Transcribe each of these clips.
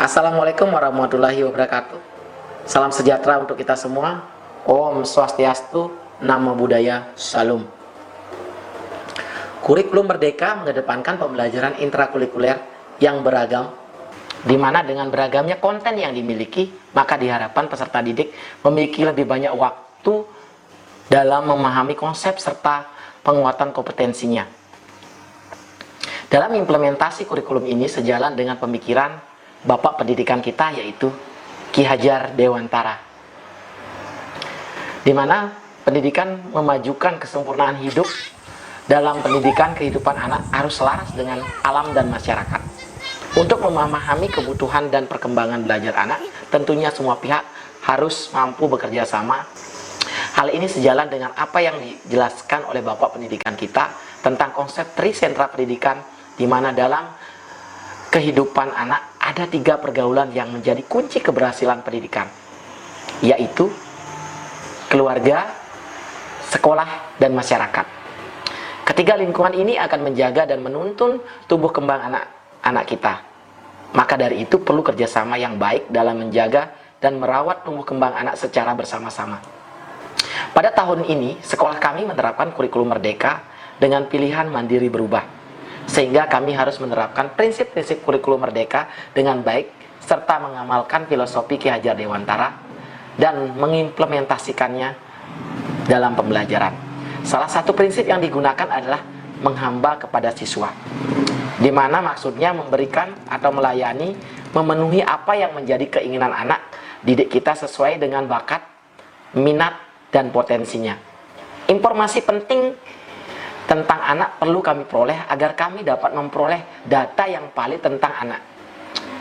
Assalamualaikum warahmatullahi wabarakatuh. Salam sejahtera untuk kita semua. Om Swastiastu, Namo Buddhaya, Salam. Kurikulum Merdeka mengedepankan pembelajaran intrakurikuler yang beragam, di mana dengan beragamnya konten yang dimiliki, maka diharapkan peserta didik memiliki lebih banyak waktu dalam memahami konsep serta penguatan kompetensinya. Dalam implementasi kurikulum ini sejalan dengan pemikiran Bapak Pendidikan kita, yaitu Ki Hajar Dewantara, di mana pendidikan memajukan kesempurnaan hidup. Dalam pendidikan, kehidupan anak harus selaras dengan alam dan masyarakat. Untuk memahami kebutuhan dan perkembangan belajar anak, tentunya semua pihak harus mampu bekerja sama. Hal ini sejalan dengan apa yang dijelaskan oleh Bapak Pendidikan kita tentang konsep trisentra pendidikan, di mana dalam kehidupan anak ada 3 pergaulan yang menjadi kunci keberhasilan pendidikan, yaitu keluarga, sekolah, dan masyarakat. Ketiga lingkungan ini akan menjaga dan menuntun tumbuh kembang anak-anak kita. Maka dari itu perlu kerjasama yang baik dalam menjaga dan merawat tumbuh kembang anak secara bersama-sama. Pada tahun ini, sekolah kami menerapkan kurikulum Merdeka dengan pilihan mandiri berubah, sehingga kami harus menerapkan prinsip-prinsip kurikulum Merdeka dengan baik, serta mengamalkan filosofi Ki Hajar Dewantara dan mengimplementasikannya dalam pembelajaran. Salah satu prinsip yang digunakan adalah menghamba kepada siswa, di mana maksudnya memberikan atau melayani, memenuhi apa yang menjadi keinginan anak didik kita sesuai dengan bakat, minat, dan potensinya. Informasi penting tentang anak perlu kami peroleh agar kami dapat memperoleh data yang valid tentang anak,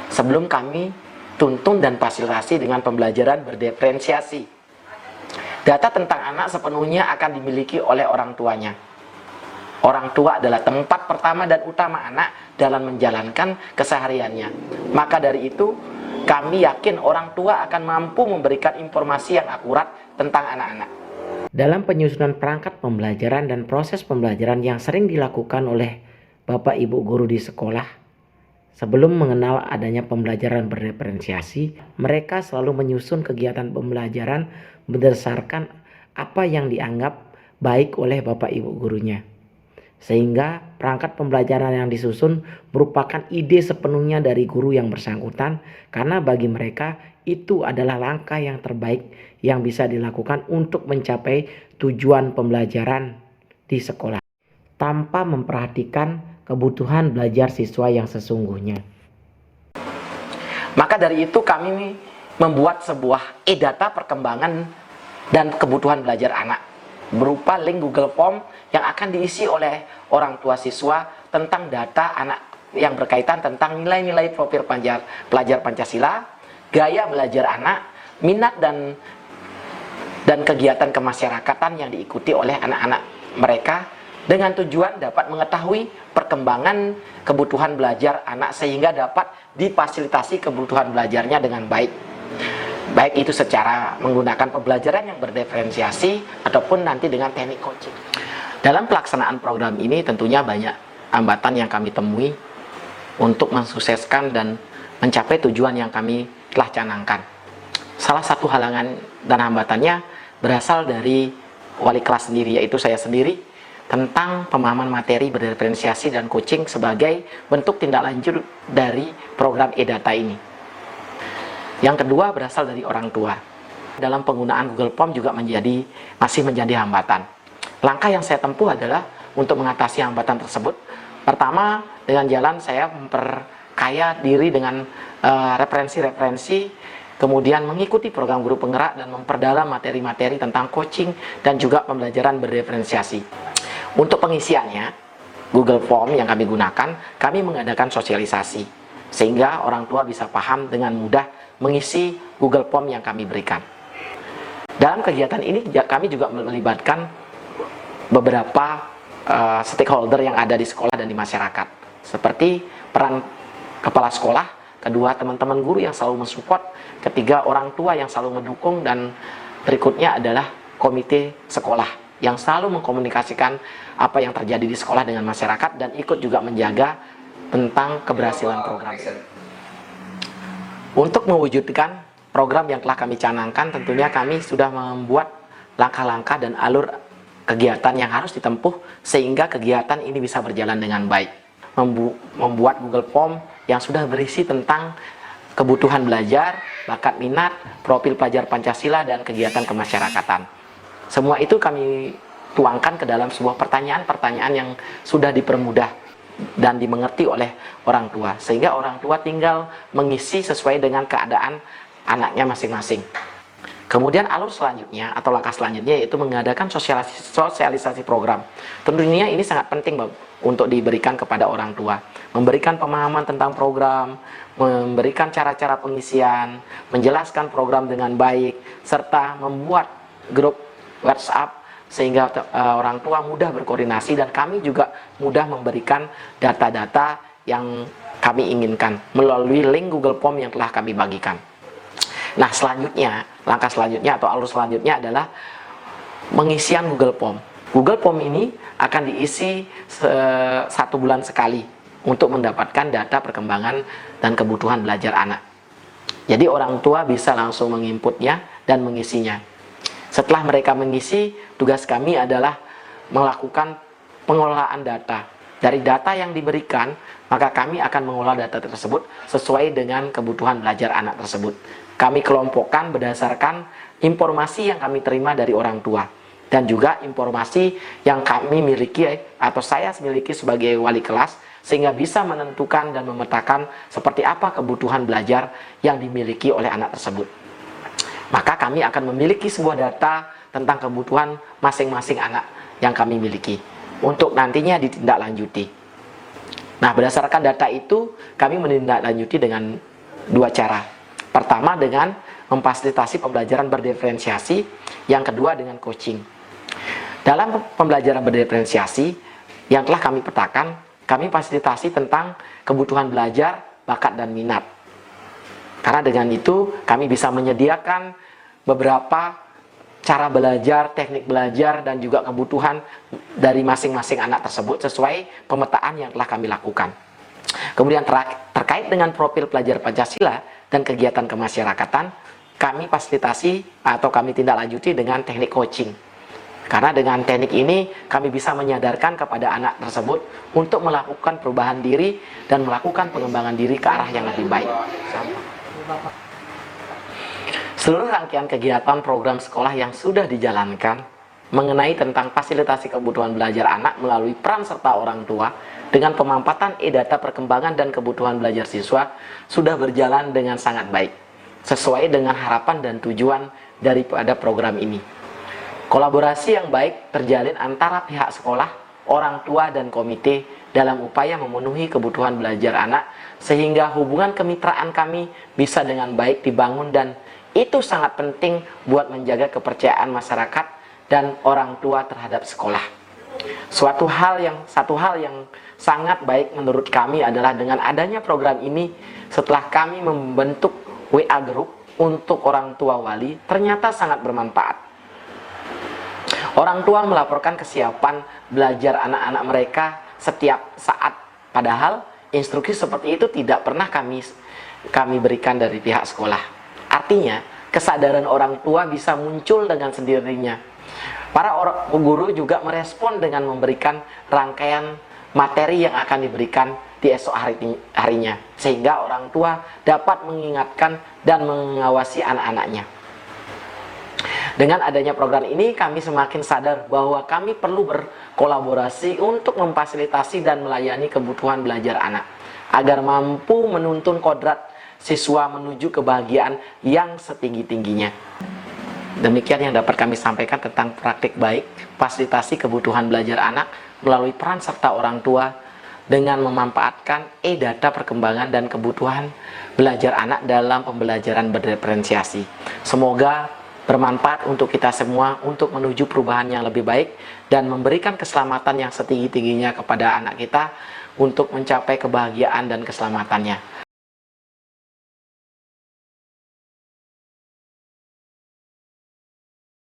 sebelum kami tuntun dan fasilitasi dengan pembelajaran berdiferensiasi. Data tentang anak sepenuhnya akan dimiliki oleh orang tuanya. Orang tua adalah tempat pertama dan utama anak dalam menjalankan kesehariannya. Maka dari itu, kami yakin orang tua akan mampu memberikan informasi yang akurat tentang anak-anak. Dalam penyusunan perangkat pembelajaran dan proses pembelajaran yang sering dilakukan oleh Bapak Ibu guru di sekolah, sebelum mengenal adanya pembelajaran berdiferensiasi, mereka selalu menyusun kegiatan pembelajaran berdasarkan apa yang dianggap baik oleh Bapak Ibu gurunya. Sehingga perangkat pembelajaran yang disusun merupakan ide sepenuhnya dari guru yang bersangkutan, karena bagi mereka itu adalah langkah yang terbaik yang bisa dilakukan untuk mencapai tujuan pembelajaran di sekolah, tanpa memperhatikan kebutuhan belajar siswa yang sesungguhnya. Maka dari itu kami membuat sebuah e-data perkembangan dan kebutuhan belajar anak berupa link Google Form yang akan diisi oleh orang tua siswa tentang data anak yang berkaitan tentang nilai-nilai profil pelajar Pancasila, gaya belajar anak, minat dan kegiatan kemasyarakatan yang diikuti oleh anak-anak mereka, dengan tujuan dapat mengetahui perkembangan kebutuhan belajar anak sehingga dapat difasilitasi kebutuhan belajarnya dengan baik. Baik itu secara menggunakan pembelajaran yang berdiferensiasi ataupun nanti dengan teknik coaching. Dalam pelaksanaan program ini tentunya banyak hambatan yang kami temui untuk mensukseskan dan mencapai tujuan yang kami telah canangkan. Salah satu halangan dan hambatannya berasal dari wali kelas sendiri, yaitu saya sendiri, tentang pemahaman materi berdiferensiasi dan coaching sebagai bentuk tindak lanjut dari program e-data ini. Yang kedua berasal dari orang tua. Dalam penggunaan Google Form juga masih menjadi hambatan. Langkah yang saya tempuh adalah untuk mengatasi hambatan tersebut. Pertama, dengan jalan saya memperkaya diri dengan referensi-referensi, kemudian mengikuti program guru penggerak dan memperdalam materi-materi tentang coaching dan juga pembelajaran berdiferensiasi. Untuk pengisiannya, Google Form yang kami gunakan, kami mengadakan sosialisasi, sehingga orang tua bisa paham dengan mudah mengisi Google Form yang kami berikan. Dalam kegiatan ini kami juga melibatkan beberapa stakeholder yang ada di sekolah dan di masyarakat, seperti peran kepala sekolah, kedua teman-teman guru yang selalu mensupport, ketiga orang tua yang selalu mendukung, dan berikutnya adalah komite sekolah yang selalu mengkomunikasikan apa yang terjadi di sekolah dengan masyarakat dan ikut juga menjaga tentang keberhasilan program. Untuk mewujudkan program yang telah kami canangkan, tentunya kami sudah membuat langkah-langkah dan alur kegiatan yang harus ditempuh sehingga kegiatan ini bisa berjalan dengan baik. Membuat Google Form yang sudah berisi tentang kebutuhan belajar, bakat minat, profil pelajar Pancasila, dan kegiatan kemasyarakatan. Semua itu kami tuangkan ke dalam sebuah pertanyaan-pertanyaan yang sudah dipermudah dan dimengerti oleh orang tua, sehingga orang tua tinggal mengisi sesuai dengan keadaan anaknya masing-masing. Kemudian alur selanjutnya atau langkah selanjutnya yaitu mengadakan sosialisasi program. Tentunya ini sangat penting untuk diberikan kepada orang tua, memberikan pemahaman tentang program, memberikan cara-cara pengisian, menjelaskan program dengan baik, serta membuat grup WhatsApp sehingga orang tua mudah berkoordinasi dan kami juga mudah memberikan data-data yang kami inginkan melalui link Google Form yang telah kami bagikan. Nah, selanjutnya, langkah selanjutnya atau alur selanjutnya adalah pengisian Google Form. Google Form ini akan diisi 1 bulan sekali untuk mendapatkan data perkembangan dan kebutuhan belajar anak. Jadi orang tua bisa langsung menginputnya dan mengisinya. Setelah mereka mengisi, tugas kami adalah melakukan pengelolaan data. Dari data yang diberikan, maka kami akan mengolah data tersebut sesuai dengan kebutuhan belajar anak tersebut. Kami kelompokkan berdasarkan informasi yang kami terima dari orang tua dan juga informasi yang kami miliki atau saya miliki sebagai wali kelas, sehingga bisa menentukan dan memetakan seperti apa kebutuhan belajar yang dimiliki oleh anak tersebut. Maka kami akan memiliki sebuah data tentang kebutuhan masing-masing anak yang kami miliki untuk nantinya ditindaklanjuti. Nah, berdasarkan data itu kami menindaklanjuti dengan 2 cara. Pertama dengan memfasilitasi pembelajaran berdiferensiasi, yang kedua dengan coaching. Dalam pembelajaran berdiferensiasi yang telah kami petakan, kami fasilitasi tentang kebutuhan belajar, bakat, dan minat. Karena dengan itu kami bisa menyediakan beberapa cara belajar, teknik belajar, dan juga kebutuhan dari masing-masing anak tersebut sesuai pemetaan yang telah kami lakukan. Kemudian terkait dengan profil pelajar Pancasila dan kegiatan kemasyarakatan, kami fasilitasi atau kami tindak lanjuti dengan teknik coaching. Karena dengan teknik ini kami bisa menyadarkan kepada anak tersebut untuk melakukan perubahan diri dan melakukan pengembangan diri ke arah yang lebih baik. Seluruh rangkaian kegiatan program sekolah yang sudah dijalankan mengenai tentang fasilitasi kebutuhan belajar anak melalui peran serta orang tua dengan pemampatan e-data perkembangan dan kebutuhan belajar siswa sudah berjalan dengan sangat baik, sesuai dengan harapan dan tujuan daripada program ini. Kolaborasi yang baik terjalin antara pihak sekolah, orang tua, dan komite dalam upaya memenuhi kebutuhan belajar anak sehingga hubungan kemitraan kami bisa dengan baik dibangun, dan itu sangat penting buat menjaga kepercayaan masyarakat dan orang tua terhadap sekolah. Satu hal yang sangat baik menurut kami adalah dengan adanya program ini, setelah kami membentuk WA group untuk orang tua wali, ternyata sangat bermanfaat. Orang tua melaporkan kesiapan belajar anak-anak mereka setiap saat, padahal instruksi seperti itu tidak pernah kami berikan dari pihak sekolah. Artinya, kesadaran orang tua bisa muncul dengan sendirinya. Para guru juga merespon dengan memberikan rangkaian materi yang akan diberikan di esok harinya, sehingga orang tua dapat mengingatkan dan mengawasi anak-anaknya. Dengan adanya program ini, kami semakin sadar bahwa kami perlu berkolaborasi untuk memfasilitasi dan melayani kebutuhan belajar anak, agar mampu menuntun kodrat siswa menuju kebahagiaan yang setinggi-tingginya. Demikian yang dapat kami sampaikan tentang praktik baik fasilitasi kebutuhan belajar anak melalui peran serta orang tua dengan memanfaatkan e-data perkembangan dan kebutuhan belajar anak dalam pembelajaran berdiferensiasi. Semoga bermanfaat untuk kita semua untuk menuju perubahan yang lebih baik dan memberikan keselamatan yang setinggi-tingginya kepada anak kita untuk mencapai kebahagiaan dan keselamatannya.